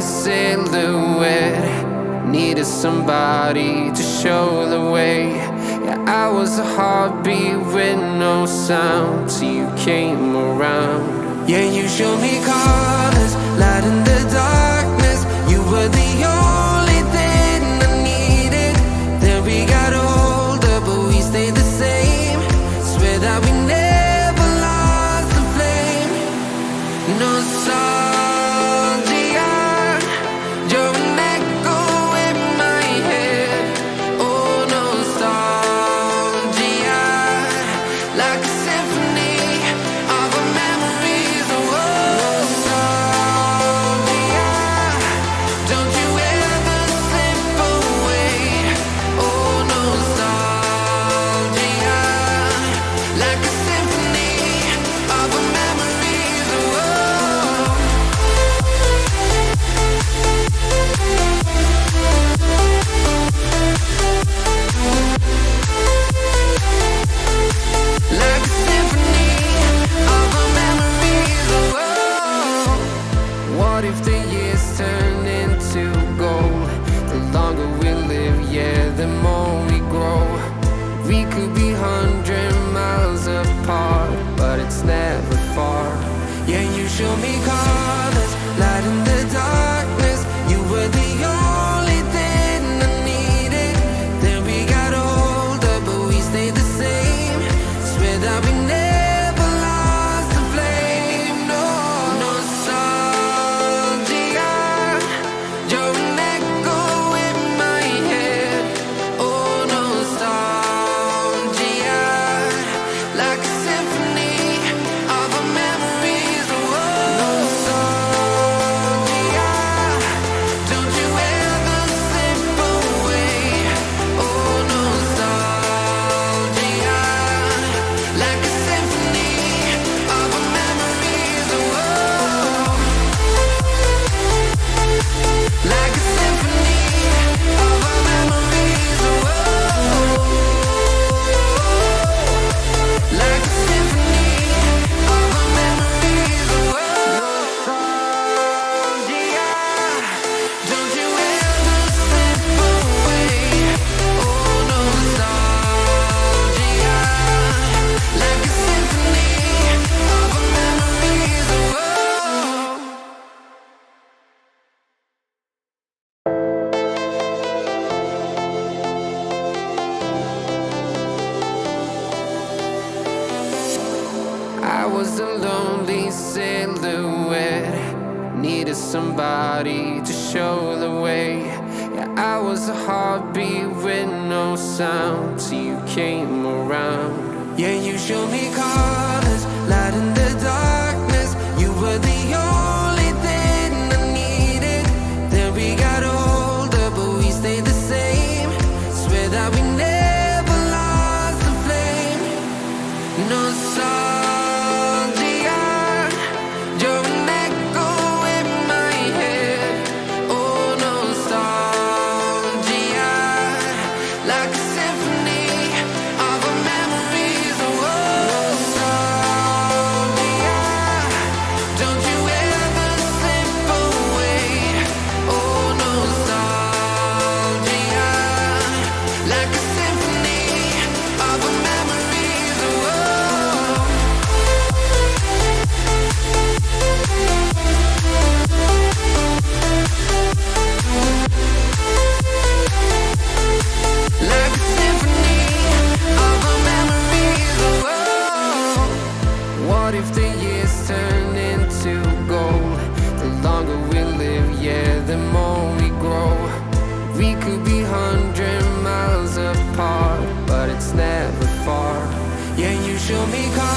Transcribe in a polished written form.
silhouette. Needed somebody to show the way. Yeah, I was a heartbeat with no sound till you came around. Yeah, you showed me colors, light in the darkness. You were the only thing I needed. Then we got older, but we stayed the same. Swear that we never lost the flame. Nostalgia, you're an echo in my head. Oh, nostalgia, like a symphony of our memories. Oh, nostalgia, don't you ever slip away. Oh, nostalgia, like a symphony of our memories. Oh, like a symphony of our memories. Oh, what if the years turn into gold? The longer we live, yeah, the more we grow. We could be 100 miles apart, but it's never far. Yeah, you show me colors, light in the darkness. You were the only thing I needed. Then we got older, but we stayed the same. Swear that we never lost the flame. No, nostalgia, you're an echo in my head. Oh, nostalgia, like a symphony of our memories. Oh, nostalgia, don't you ever slip away. Oh, nostalgia, like a symphony of our memories. Oh, like a symphony of our memories. Oh, like a symphony of our memories. Oh, nostalgia, don't you ever slip away. Oh, nostalgia, like a symphony of our memories. Oh, I was a lonely silhouette. Needed somebody to show the way. Yeah, I was a heartbeat with no sound till you came around. Yeah, you showed me colors, light in the darkness. You were the only thing I needed. Then we got older, but we stayed the same. Swear that we never lost the flame. Nostalgia, you're an echo in my head. Oh, nostalgia, like a symphony of our memories. Oh, nostalgia, don't you ever slip away. Oh, nostalgia, like a symphony of our memories. Oh, like a symphony of our memories. Oh, what if the years turn into gold? The longer we live, yeah, the more we grow. We could be 100 miles apart, but it's never far. Yeah, you show me colors.